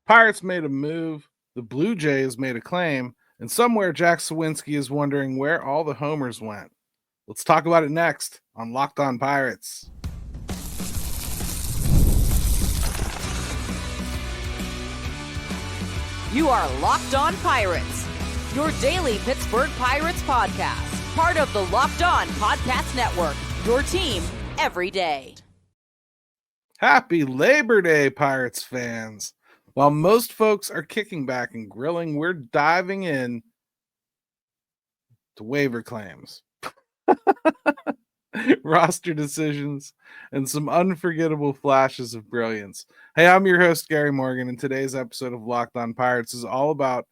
Pirates made a move, the Blue Jays made a claim, and somewhere Jack Sawinski is wondering where all the homers went. Let's talk about it next on Locked On Pirates. You are Locked On Pirates, your daily Pittsburgh Pirates podcast, part of the Locked On Podcast Network, your team every day. Happy Labor Day, Pirates fans. While most folks are kicking back and grilling, we're diving in to waiver claims, roster decisions, and some unforgettable flashes of brilliance. Hey, I'm your host, Gary Morgan, and today's episode of Locked On Pirates is all about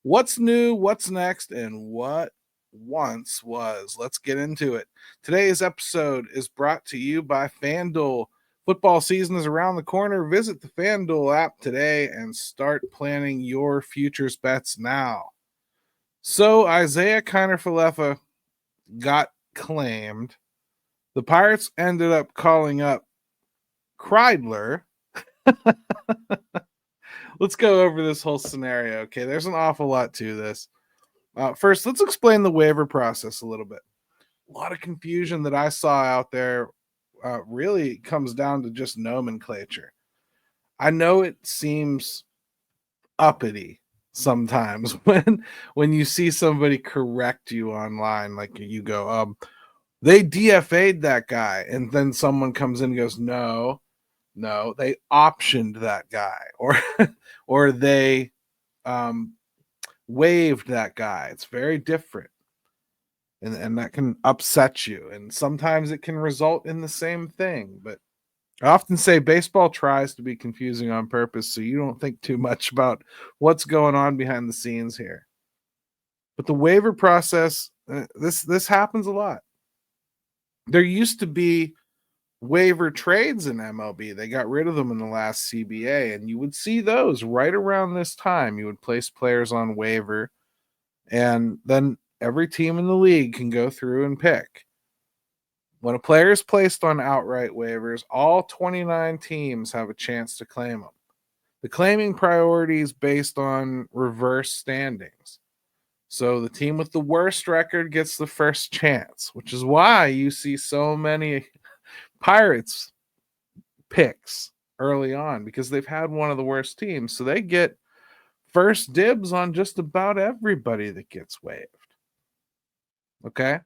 what's new, what's next, and what once was. Let's get into it. Today's episode is brought to you by FanDuel. Football season is around the corner. Visit the FanDuel app today and start planning your futures bets now. So Isaiah Kiner-Falefa got claimed. The Pirates ended up calling up Kreidler. Let's go over this whole scenario. Okay, there's an awful lot to this. First, let's explain the waiver process a little bit. A lot of confusion that I saw out there really comes down to just nomenclature. I know it seems uppity sometimes when you see somebody correct you online, like you go, they DFA'd that guy, and then someone comes in and goes, no, they optioned that guy, or they waived that guy. It's very different. And that can upset you. And sometimes it can result in the same thing. But I often say baseball tries to be confusing on purpose, so you don't think too much about what's going on behind the scenes here. But the waiver process, this happens a lot. There used to be waiver trades in MLB. They got rid of them in the last CBA, and you would see those right around this time. You would place players on waiver, and then every team in the league can go through and pick. When a player is placed on outright waivers, all 29 teams have a chance to claim them. The claiming priority is based on reverse standings. So the team with the worst record gets the first chance, which is why you see so many Pirates picks early on, because they've had one of the worst teams. So they get first dibs on just about everybody that gets waived. Okay.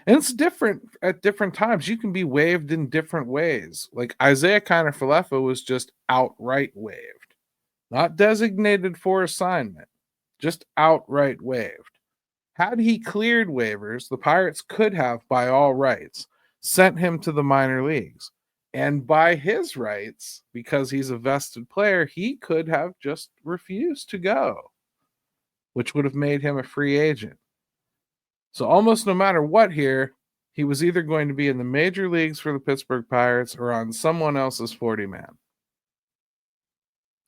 And it's different at different times. You can be waived in different ways. Like Isaiah Kiner-Falefa was just outright waived, not designated for assignment, just outright waived. Had he cleared waivers, the Pirates could have, by all rights, sent him to the minor leagues. And by his rights, because he's a vested player, he could have just refused to go, which would have made him a free agent. So almost no matter what here, he was either going to be in the major leagues for the Pittsburgh Pirates or on someone else's 40-man.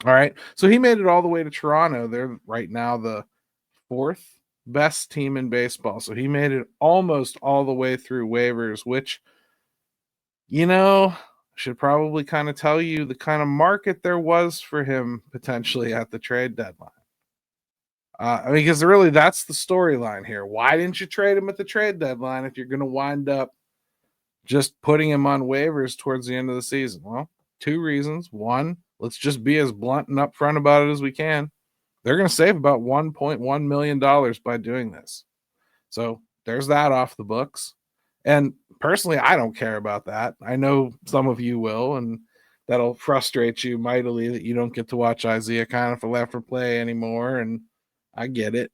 All right. So he made it all the way to Toronto. They're right now the fourth best team in baseball. So he made it almost all the way through waivers, which, should probably kind of tell you the kind of market there was for him potentially at the trade deadline. Because really that's the storyline here. Why didn't you trade him at the trade deadline if you're going to wind up just putting him on waivers towards the end of the season? Well, two reasons. One, let's just be as blunt and upfront about it as we can. They're going to save about $1.1 million by doing this. So there's that off the books. And personally, I don't care about that. I know some of you will, and that'll frustrate you mightily that you don't get to watch Isaiah Kiner-Falefa play anymore, and I get it.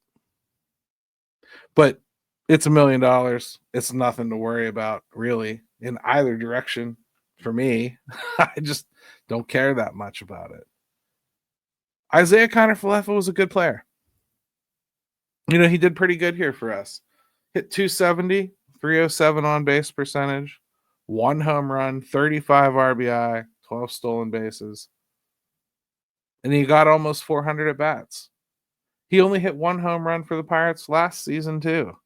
But it's $1 million. It's nothing to worry about, really, in either direction for me. I just don't care that much about it. Isaiah Kiner-Falefa was a good player. He did pretty good here for us. Hit 270, 307 on base percentage, 1 home run, 35 RBI, 12 stolen bases. And he got almost 400 at bats. He only hit 1 home run for the Pirates last season, too.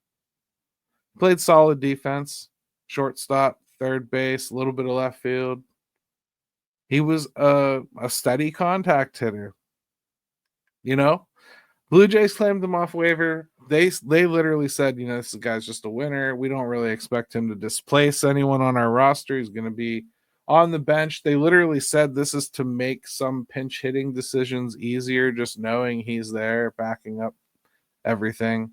Played solid defense, shortstop, third base, a little bit of left field. He was a steady contact hitter. You know, Blue Jays claimed him off waiver. They literally said, this guy's just a winner. We don't really expect him to displace anyone on our roster. He's going to be on the bench. They literally said this is to make some pinch hitting decisions easier, just knowing he's there backing up everything.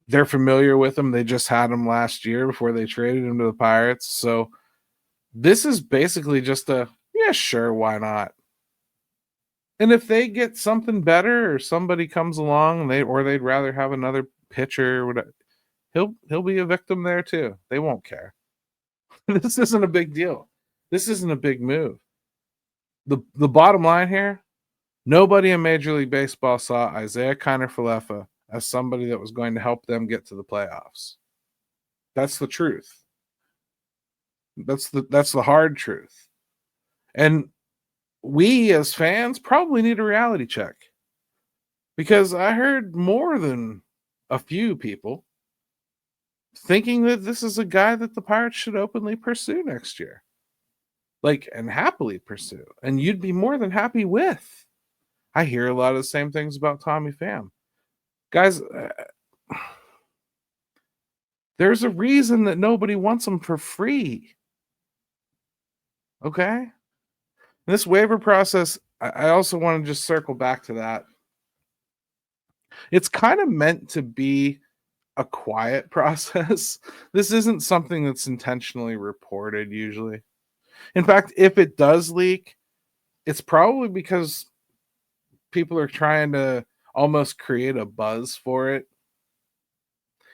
They're familiar with him. They just had him last year before they traded him to the Pirates. So this is basically just yeah, sure, why not? And if they get something better or somebody comes along, they'd rather have another pitcher, or whatever, he'll be a victim there too. They won't care. This isn't a big deal. This isn't a big move. The bottom line here, nobody in Major League Baseball saw Isaiah Kiner-Falefa as somebody that was going to help them get to the playoffs. That's the truth. That's the hard truth. And we as fans probably need a reality check, because I heard more than a few people thinking that this is a guy that the Pirates should openly pursue next year, and happily pursue, and you'd be more than happy with. I hear a lot of the same things about Tommy Pham. Guys, there's a reason that nobody wants him for free. Okay? This waiver process, I also want to just circle back to that. It's kind of meant to be a quiet process. This isn't something that's intentionally reported usually. In fact, if it does leak, it's probably because people are trying to almost create a buzz for it.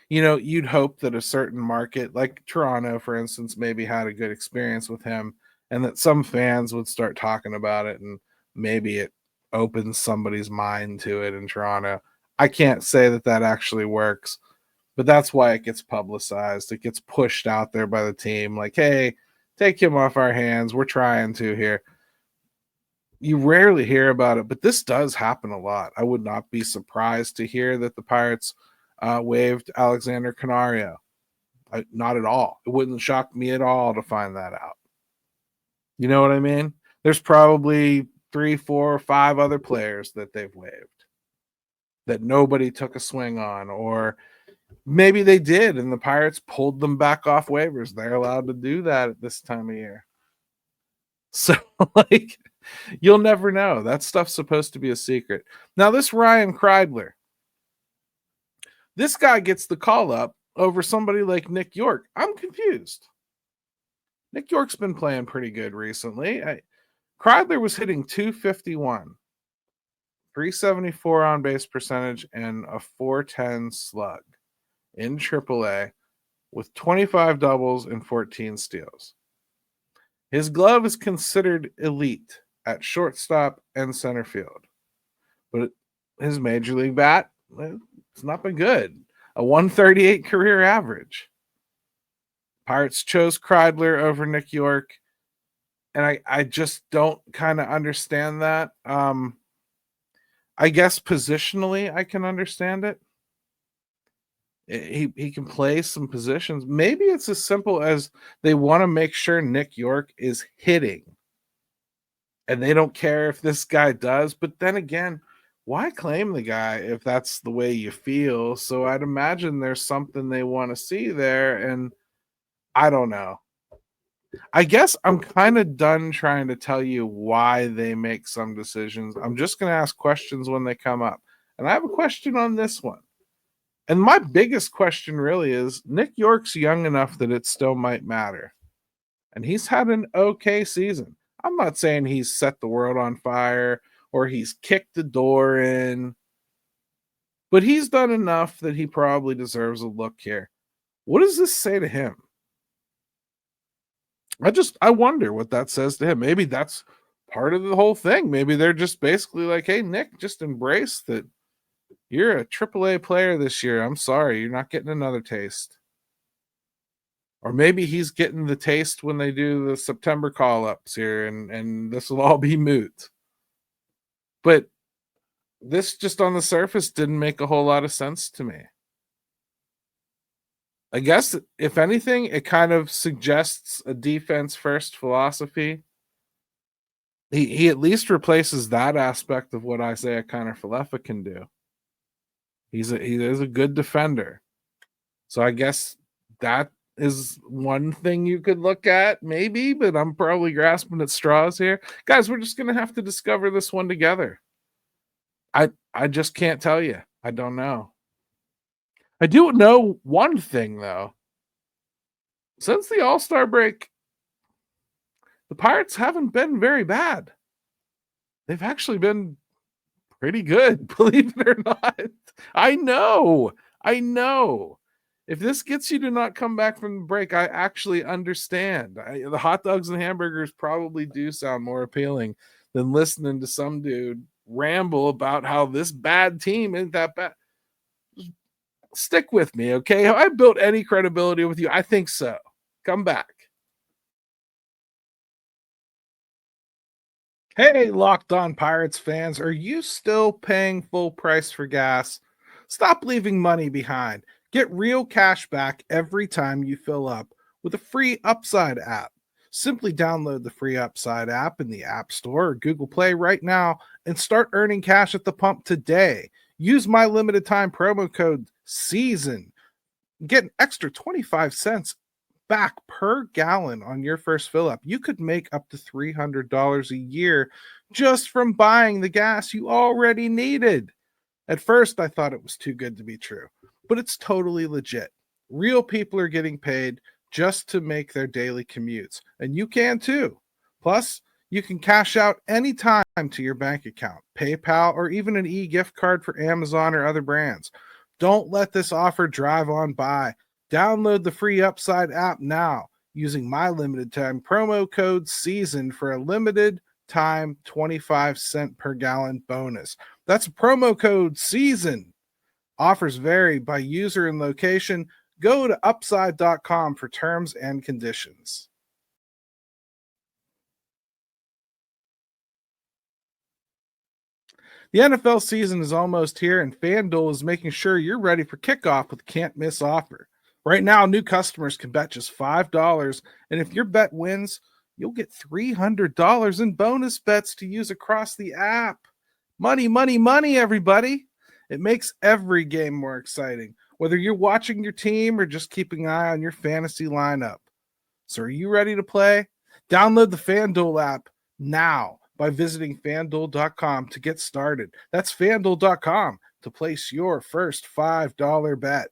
You'd hope that a certain market, like Toronto, for instance, maybe had a good experience with him, and that some fans would start talking about it, and maybe it opens somebody's mind to it in Toronto. I can't say that actually works, but that's why it gets publicized. It gets pushed out there by the team, like, hey, take him off our hands. We're trying to here. You rarely hear about it, but this does happen a lot. I would not be surprised to hear that the Pirates waived Alexander Canario. Not at all. It wouldn't shock me at all to find that out. You know what I mean? There's probably 3, 4, 5 other players that they've waived that nobody took a swing on, or maybe they did and the Pirates pulled them back off waivers. They're allowed to do that at this time of year. So, you'll never know. That stuff's supposed to be a secret. Now, this Ryan Kreidler, this guy gets the call up over somebody like Nick Yorke. I'm confused. Nick Yorke's been playing pretty good recently. Kreidler was hitting .251, 374 on base percentage, and a .410 slug in AAA with 25 doubles and 14 steals. His glove is considered elite at shortstop and center field, but his major league bat, it's not been good. A 138 career average. Pirates chose Kreidler over Nick Yorke, and I just don't kind of understand that. I guess positionally I can understand it. He can play some positions. Maybe it's as simple as they want to make sure Nick Yorke is hitting, and they don't care if this guy does. But then again, why claim the guy if that's the way you feel? So I'd imagine there's something they want to see there, and I don't know. I guess I'm kind of done trying to tell you why they make some decisions. I'm just going to ask questions when they come up. And I have a question on this one. And my biggest question really is, Nick Yorke's young enough that it still might matter. And he's had an okay season. I'm not saying he's set the world on fire or he's kicked the door in, but he's done enough that he probably deserves a look here. What does this say to him? I wonder what that says to him. Maybe that's part of the whole thing. Maybe they're just basically like, hey, Nick, just embrace that you're a AAA player this year. I'm sorry, you're not getting another taste. Or maybe he's getting the taste when they do the September call-ups here, and this will all be moot. But this just on the surface didn't make a whole lot of sense to me. I guess, if anything, it kind of suggests a defense-first philosophy. He at least replaces that aspect of what Isaiah Kiner-Falefa can do. He is a good defender. So I guess that is one thing you could look at, maybe, but I'm probably grasping at straws here. Guys, we're just gonna have to discover this one together. I just can't tell you. I don't know. I do know one thing though. Since the All-Star break, the Pirates haven't been very bad. They've actually been pretty good, believe it or not. I know. If this gets you to not come back from the break, I actually understand. The hot dogs and hamburgers probably do sound more appealing than listening to some dude ramble about how this bad team isn't that bad. Stick with me, okay? Have I built any credibility with you? I think so. Come back. Hey, Locked On Pirates fans, are you still paying full price for gas? Stop leaving money behind. Get real cash back every time you fill up with a free Upside app. Simply download the free Upside app in the App Store or Google Play right now and start earning cash at the pump today. Use my limited time promo code SEASON. Get an extra 25 cents back per gallon on your first fill up. You could make up to $300 a year just from buying the gas you already needed. At first, I thought it was too good to be true, but it's totally legit. Real people are getting paid just to make their daily commutes, and you can too. Plus, you can cash out anytime to your bank account, PayPal, or even an e-gift card for Amazon or other brands. Don't let this offer drive on by. Download the free Upside app now using my limited time promo code SEASON for a limited time 25 cent per gallon bonus. That's promo code SEASON. Offers vary by user and location. Go to upside.com for terms and conditions. The NFL season is almost here, and FanDuel is making sure you're ready for kickoff with a can't-miss offer. Right now, new customers can bet just $5, and if your bet wins, you'll get $300 in bonus bets to use across the app. Money, money, money, everybody. It makes every game more exciting, whether you're watching your team or just keeping an eye on your fantasy lineup. So are you ready to play? Download the FanDuel app now by visiting FanDuel.com to get started. That's FanDuel.com to place your first $5 bet.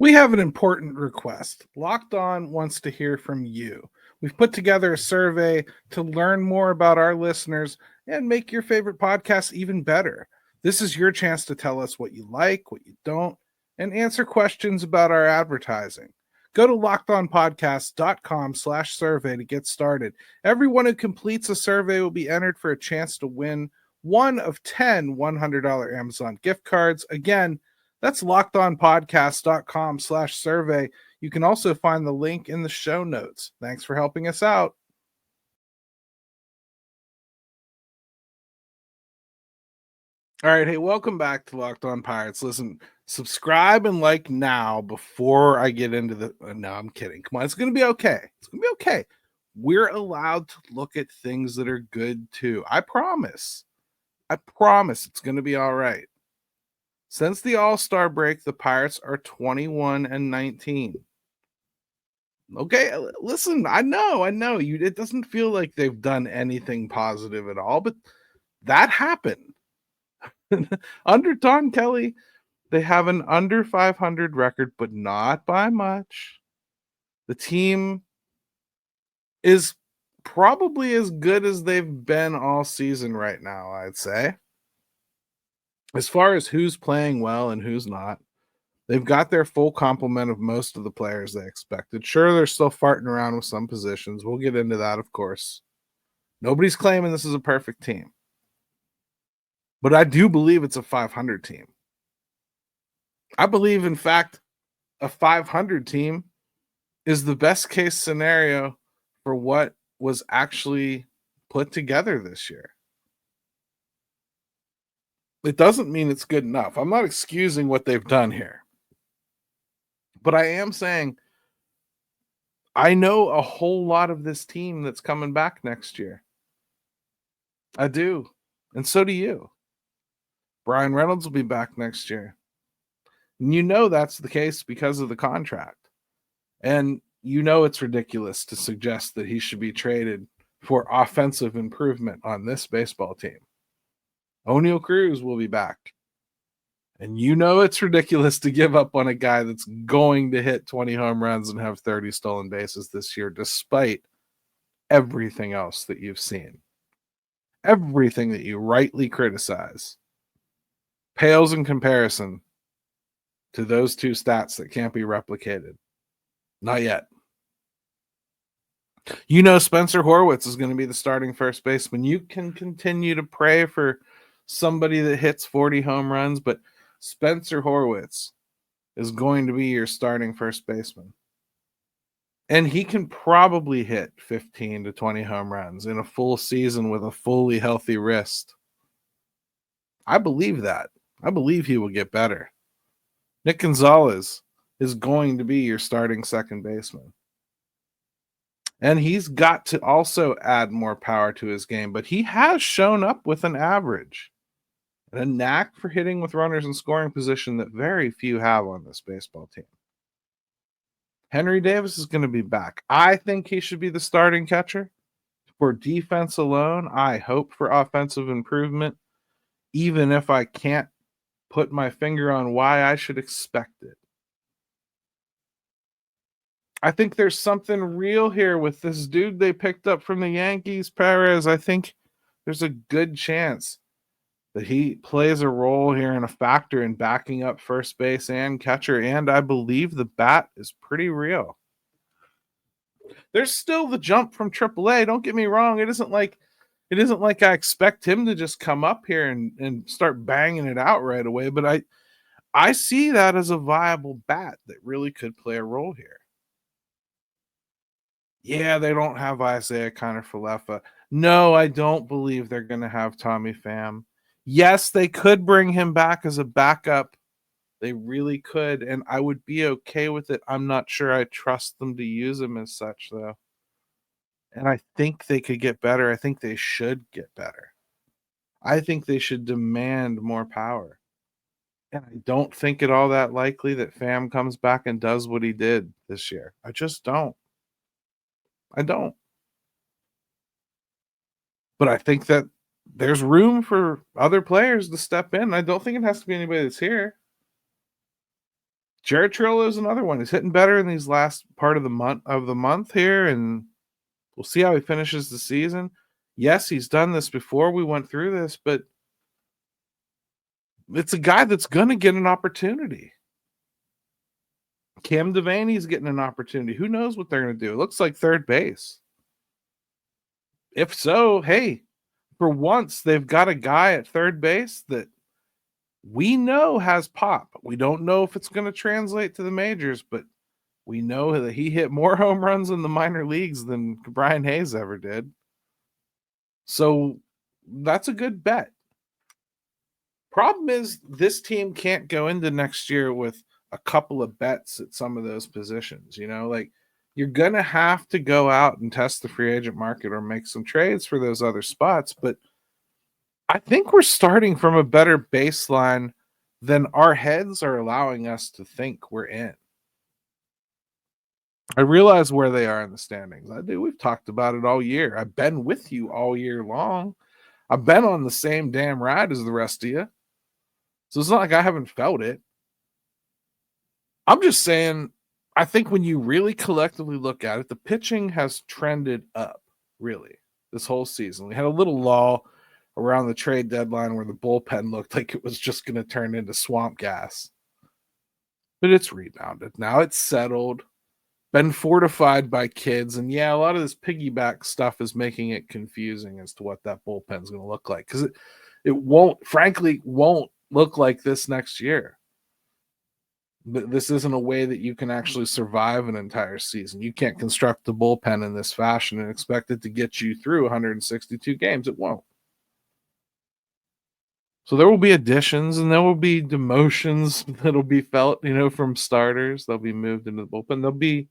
We have an important request. Locked On wants to hear from you. We've put together a survey to learn more about our listeners and make your favorite podcast even better. This is your chance to tell us what you like, what you don't, and answer questions about our advertising. Go to lockedonpodcast.com/survey to get started. Everyone who completes a survey will be entered for a chance to win one of 10 $100 Amazon gift cards. Again, that's lockedonpodcast.com/survey. You can also find the link in the show notes. Thanks for helping us out. All right. Hey, welcome back to Locked On Pirates. Listen, subscribe and like now before I get into the. No, I'm kidding. Come on. It's going to be okay. It's going to be okay. We're allowed to look at things that are good too. I promise. It's going to be all right. Since the All-Star break, the Pirates are 21-19. Okay, listen, I know. It doesn't feel like they've done anything positive at all, but that happened. Under Don Kelly, they have an under 500 record, but not by much. The team is probably as good as they've been all season right now, I'd say. As far as who's playing well and who's not, they've got their full complement of most of the players they expected. Sure, they're still farting around with some positions. We'll get into that, of course. Nobody's claiming this is a perfect team. But I do believe it's a 500 team. I believe, in fact, a 500 team is the best case scenario for what was actually put together this year. It doesn't mean it's good enough. I'm not excusing what they've done here. But I am saying I know a whole lot of this team that's coming back next year. I do. And so do you. Brian Reynolds will be back next year. And you know that's the case because of the contract. And you know it's ridiculous to suggest that he should be traded for offensive improvement on this baseball team. O'Neal Cruz will be back. And you know it's ridiculous to give up on a guy that's going to hit 20 home runs and have 30 stolen bases this year, despite everything else that you've seen. Everything that you rightly criticize pales in comparison to those two stats that can't be replicated. Not yet. You know Spencer Horwitz is going to be the starting first baseman. You can continue to pray for somebody that hits 40 home runs, but Spencer Horwitz is going to be your starting first baseman. And he can probably hit 15 to 20 home runs in a full season with a fully healthy wrist. I believe that. I believe he will get better. Nick Gonzalez is going to be your starting second baseman. And he's got to also add more power to his game, but he has shown up with an average and a knack for hitting with runners in scoring position that very few have on this baseball team. Henry Davis is going to be back. I think he should be the starting catcher. For defense alone, I hope for offensive improvement, even if I can't put my finger on why I should expect it. I think there's something real here with this dude they picked up from the Yankees, Perez. I think there's a good chance that he plays a role here and a factor in backing up first base and catcher, and I believe the bat is pretty real. There's still the jump from AAA. Don't get me wrong. It isn't like I expect him to just come up here and start banging it out right away, but I see that as a viable bat that really could play a role here. Yeah, they don't have Isaiah Kiner-Falefa. No, I don't believe they're going to have Tommy Pham. Yes, they could bring him back as a backup. They really could, and I would be okay with it. I'm not sure I trust them to use him as such, though. And I think they could get better. I think they should get better. I think they should demand more power. And I don't think it all that likely that Pham comes back and does what he did this year. I just don't. I don't. But I think that there's room for other players to step in. I don't think it has to be anybody that's here. Jared Trillo is another one. He's hitting better in these last part of the month here, and we'll see how he finishes the season. Yes, he's done this before. We went through this, but it's a guy that's going to get an opportunity. Cam Devaney's getting an opportunity. Who knows what they're going to do? It looks like third base. If so, hey, for once, they've got a guy at third base that we know has pop. We don't know if it's going to translate to the majors, but we know that he hit more home runs in the minor leagues than Brian Hayes ever did. So that's a good bet. Problem is, this team can't go into next year with a couple of bets at some of those positions. You know, like you're going to have to go out and test the free agent market or make some trades for those other spots. But I think we're starting from a better baseline than our heads are allowing us to think we're in. I realize where they are in the standings. I do. We've talked about it all year. I've been with you all year long. I've been on the same damn ride as the rest of you. So it's not like I haven't felt it. I'm just saying, I think when you really collectively look at it, the pitching has trended up, really, this whole season. We had a little lull around the trade deadline where the bullpen looked like it was just going to turn into swamp gas. But it's rebounded. Now it's settled, been fortified by kids. And yeah, a lot of this piggyback stuff is making it confusing as to what that bullpen is going to look like. Because it won't look like this next year. This isn't a way that you can actually survive an entire season. You can't construct the bullpen in this fashion and expect it to get you through 162 games. It won't. So there will be additions and there will be demotions that'll be felt, from starters. They'll be moved into the bullpen. There'll be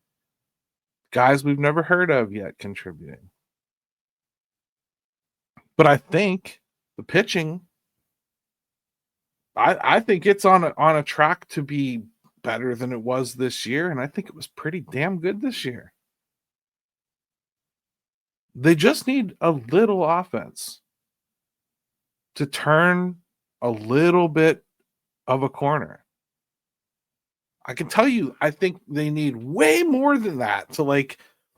guys we've never heard of yet contributing. But I think the pitching, I think it's on a track to be better than it was this year, and I think it was pretty damn good this year. They just need a little offense to turn a little bit of a corner. I can tell you, I think they need way more than that to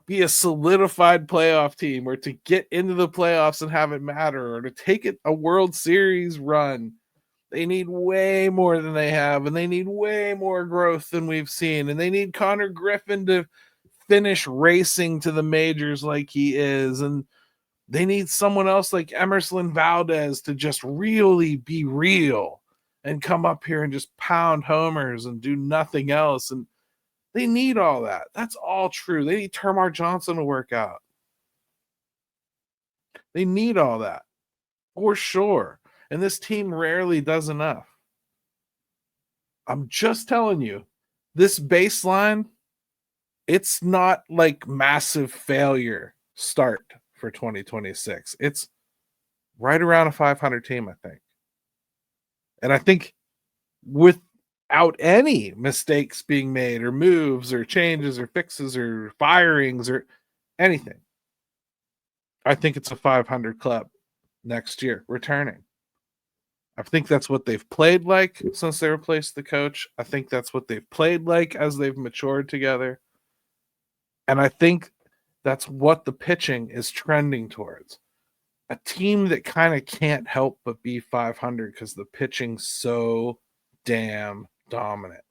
be a solidified playoff team, or to get into the playoffs and have it matter, or to take it a World Series run. They need way more than they have, and they need way more growth than we've seen. And they need Connor Griffin to finish racing to the majors like he is. And they need someone else like Emerson Valdez to just really be real and come up here and just pound homers and do nothing else. And they need all that. That's all true. They need Termar Johnson to work out. They need all that for sure. And this team rarely does enough. I'm just telling you, this baseline, it's not like massive failure start for 2026. It's right around a 500 team, I think. And I think without any mistakes being made, or moves, or changes, or fixes, or firings, or anything, I think it's a 500 club next year, returning. I think that's what they've played like since they replaced the coach. I think that's what they've played like as they've matured together. And I think that's what the pitching is trending towards. A team that kind of can't help but be 500 because the pitching's so damn dominant.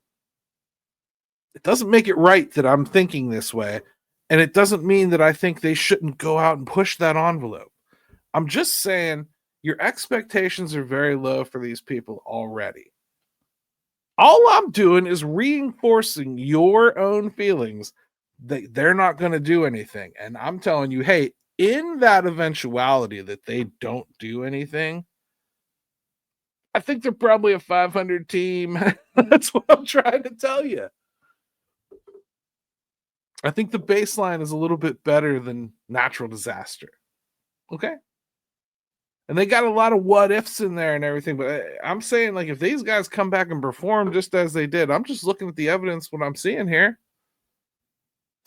It doesn't make it right that I'm thinking this way, and it doesn't mean that I think they shouldn't go out and push that envelope. I'm just saying your expectations are very low for these people already. All I'm doing is reinforcing your own feelings that they're not going to do anything. And I'm telling you, hey, in that eventuality that they don't do anything, I think they're probably a 500 team. That's what I'm trying to tell you. I think the baseline is a little bit better than natural disaster. Okay? And they got a lot of what ifs in there and everything. But I'm saying, if these guys come back and perform just as they did, I'm just looking at the evidence, what I'm seeing here.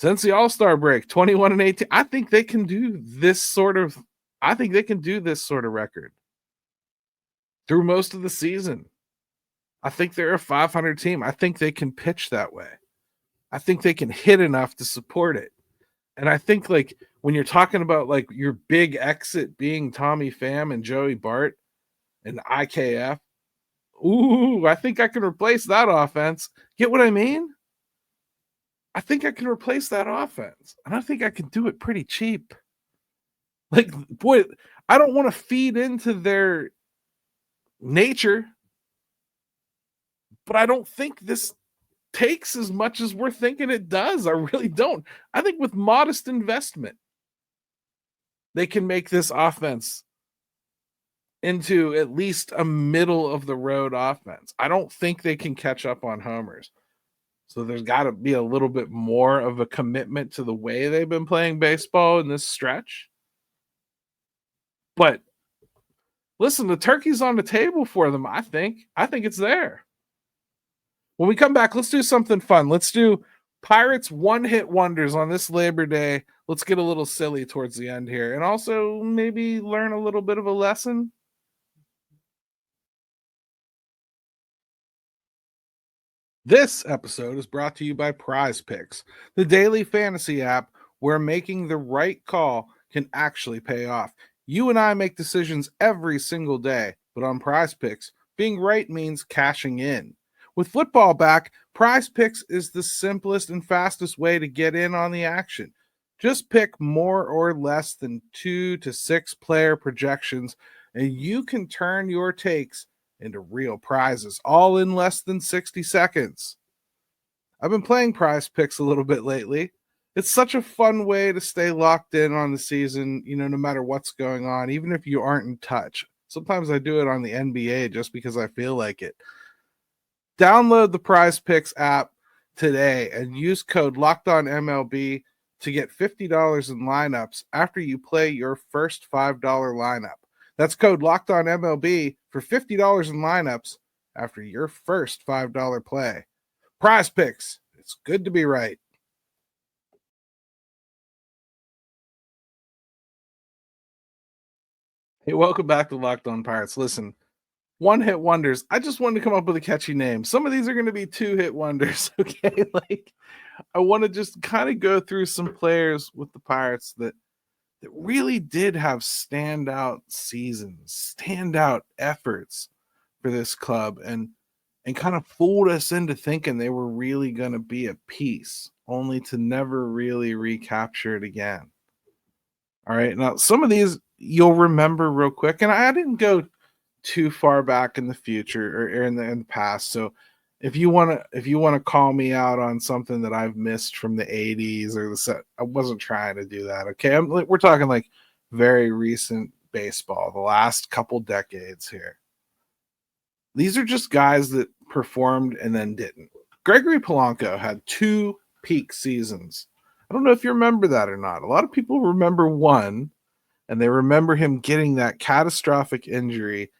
Since the All-Star break, 21-18, I think they can do this sort of record through most of the season. I think they're a 500 team. I think they can pitch that way. I think they can hit enough to support it. And I think when you're talking about your big exit being Tommy Pham and Joey Bart and IKF, I think I can replace that offense. Get what I mean? I think I can replace that offense. And I think I can do it pretty cheap. Boy, I don't want to feed into their nature, but I don't think this takes as much as we're thinking it does. I really don't. I think with modest investment, they can make this offense into at least a middle of the road offense. I don't think they can catch up on homers. So there's got to be a little bit more of a commitment to the way they've been playing baseball in this stretch. But listen, the turkey's on the table for them, I think. I think it's there. When we come back, let's do something fun. Let's do Pirates one-hit wonders on this Labor Day. Let's get a little silly towards the end here. And also maybe learn a little bit of a lesson. This episode is brought to you by PrizePicks, the daily fantasy app where making the right call can actually pay off. You and I make decisions every single day, but on PrizePicks, being right means cashing in. With football back, PrizePicks is the simplest and fastest way to get in on the action. Just pick more or less than 2 to 6 player projections, and you can turn your takes into real prizes, all in less than 60 seconds. I've been playing PrizePicks a little bit lately. It's such a fun way to stay locked in on the season, no matter what's going on, even if you aren't in touch. Sometimes I do it on the NBA just because I feel like it. Download the PrizePicks app today and use code LOCKEDONMLB to get $50 in lineups after you play your first $5 lineup. That's code LOCKEDONMLB for $50 in lineups after your first $5 play. PrizePicks, it's good to be right. Hey, welcome back to Locked On Pirates. Listen, one-hit wonders. I just wanted to come up with a catchy name. Some of these are going to be two-hit wonders, okay? Like, I want to just kind of go through some players with the Pirates that really did have standout seasons, standout efforts for this club, and kind of fooled us into thinking they were really going to be a piece, only to never really recapture it again. All right, now some of these you'll remember real quick, and I didn't go too far back in the future or in the past. So if you want to call me out on something that I've missed from the 80s or the set, I wasn't trying to do that. Okay, we're talking like very recent baseball, the last couple decades here. These are just guys that performed and then didn't. Gregory Polanco had 2 peak seasons. I don't know if you remember that or not. A lot of people remember one, and they remember him getting that catastrophic injury.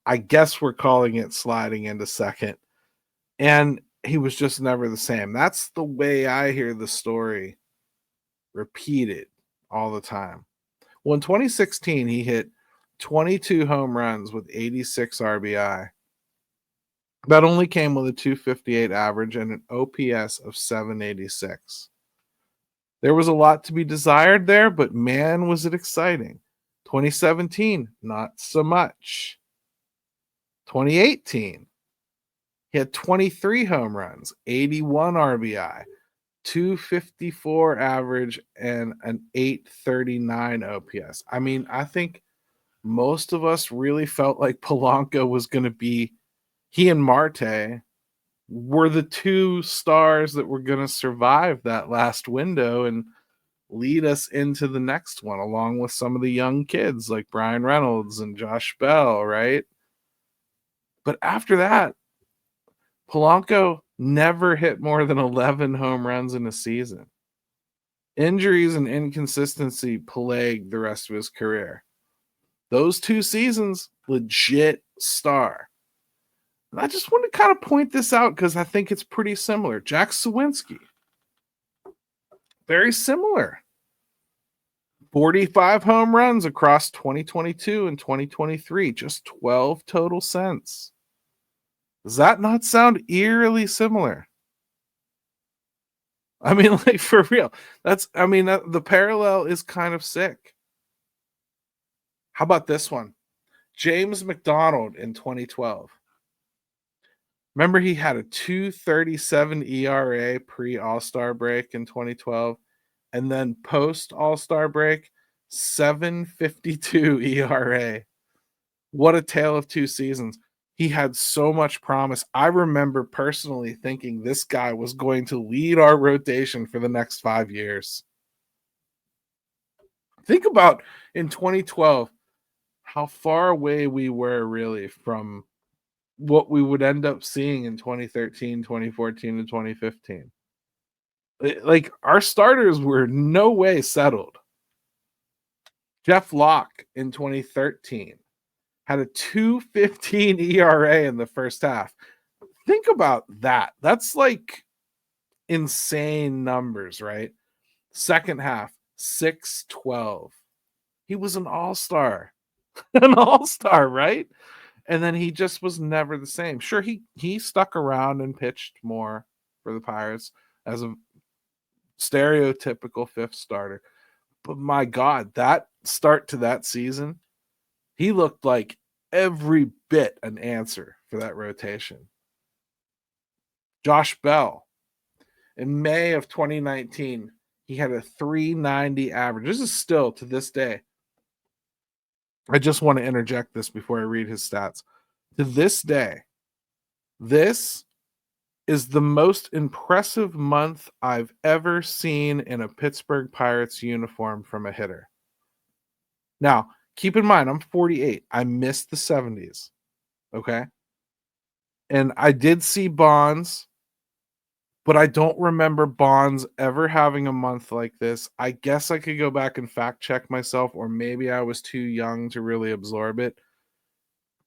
I guess we're calling it sliding into second. And he was just never the same. That's the way I hear the story repeated all the time. Well, in 2016, he hit 22 home runs with 86 RBI. That only came with a 258 average and an OPS of 786. There was a lot to be desired there, but man, was it exciting. 2017, not so much. 2018, he had 23 home runs, 81 RBI, 254 average, and an 839 OPS. I mean, I think most of us really felt like Polanco was going to be, he and Marte were the 2 stars that were going to survive that last window and lead us into the next one, along with some of the young kids like Brian Reynolds and Josh Bell, right? But after that, Polanco never hit more than 11 home runs in a season. Injuries and inconsistency plagued the rest of his career. Those 2 seasons, legit star. And I just want to kind of point this out because I think it's pretty similar. Jack Sawinski, very similar. 45 home runs across 2022 and 2023, just 12 total cents. Does that not sound eerily similar? I mean, like, for real. The parallel is kind of sick. How about this one? James McDonald in 2012. Remember, he had a 2.37 ERA pre-All-Star break in 2012, and then post-All-Star break, 7.52 ERA. What a tale of 2 seasons. He had so much promise. I remember personally thinking this guy was going to lead our rotation for the next 5 years. Think about in 2012 how far away we were really from what we would end up seeing in 2013, 2014, and 2015. Like, our starters were no way settled. Jeff Locke in 2013 had a 2.15 ERA in the first half. Think about that. That's like insane numbers, right? Second half, 6.12. He was an all-star. An all-star, right? And then he just was never the same. Sure, he stuck around and pitched more for the Pirates as a stereotypical 5th starter. But my God, that start to that season, he looked like every bit an answer for that rotation. Josh Bell, in May of 2019, he had a 390 average. This is still, to this day, I just want to interject this before I read his stats. To this day, this is the most impressive month I've ever seen in a Pittsburgh Pirates uniform from a hitter. Now, Keep in mind, I'm 48. I missed the 70s. Okay. And I did see Bonds, but I don't remember Bonds ever having a month like this. I guess I could go back and fact check myself, or maybe I was too young to really absorb it.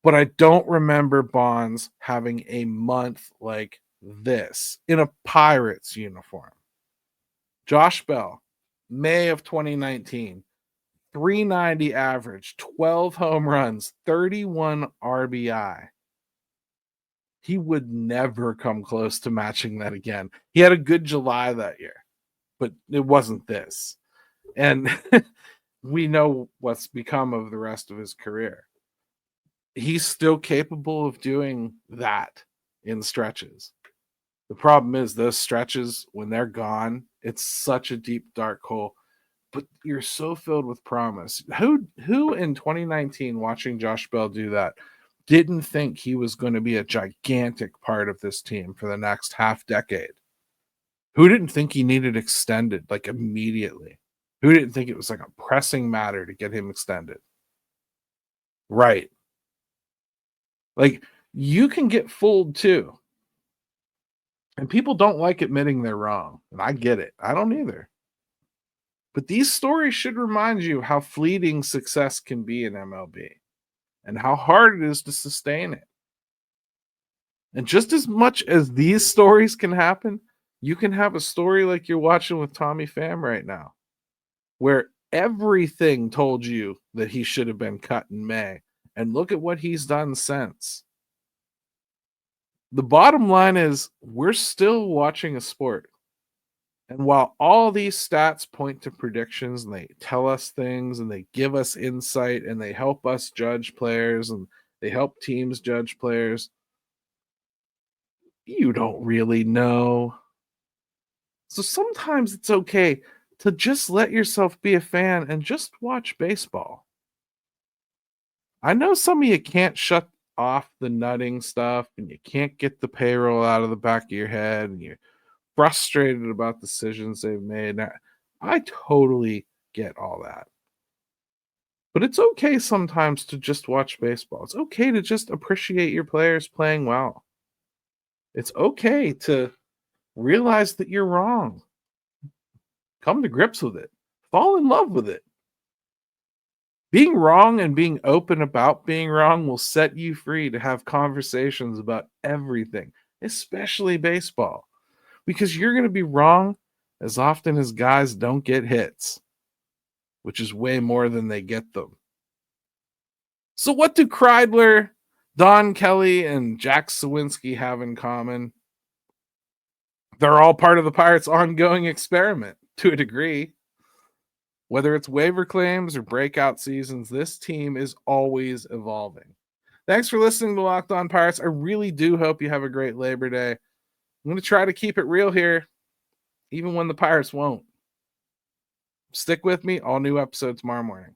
But I don't remember Bonds having a month like this in a Pirates uniform. Josh Bell, May of 2019, 390 average, 12 home runs, 31 RBI. He would never come close to matching that again. He had a good July that year, but it wasn't this. And we know what's become of the rest of his career. He's still capable of doing that in stretches. The problem is those stretches, when they're gone, it's such a deep, dark hole. But you're so filled with promise. Who in 2019 watching Josh Bell do that didn't think he was going to be a gigantic part of this team for the next half decade? Who didn't think he needed extended like immediately? Who didn't think it was like a pressing matter to get him extended? Right. Like, you can get fooled too. And people don't like admitting they're wrong. And I get it. I don't either. But these stories should remind you how fleeting success can be in MLB and how hard it is to sustain it. And just as much as these stories can happen, you can have a story like you're watching with Tommy Pham right now, where everything told you that he should have been cut in May. And look at what he's done since. The bottom line is we're still watching a sport. And while all these stats point to predictions and they tell us things and they give us insight and they help us judge players and they help teams judge players, you don't really know. So sometimes it's okay to just let yourself be a fan and just watch baseball. I know some of you can't shut off the nutting stuff and you can't get the payroll out of the back of your head and you're frustrated about decisions they've made. I totally get all that. But it's okay sometimes to just watch baseball. It's okay to just appreciate your players playing well. It's okay to realize that you're wrong. Come to grips with it. Fall in love with it. Being wrong and being open about being wrong will set you free to have conversations about everything, especially baseball, because you're going to be wrong as often as guys don't get hits, which is way more than they get them. So what do Kreidler, Don Kelly, and Jack Sawinski have in common? They're all part of the Pirates' ongoing experiment to a degree. Whether it's waiver claims or breakout seasons, this team is always evolving. Thanks for listening to Locked On Pirates. I really do hope you have a great Labor Day. I'm going to try to keep it real here, even when the Pirates won't. Stick with me. All new episodes tomorrow morning.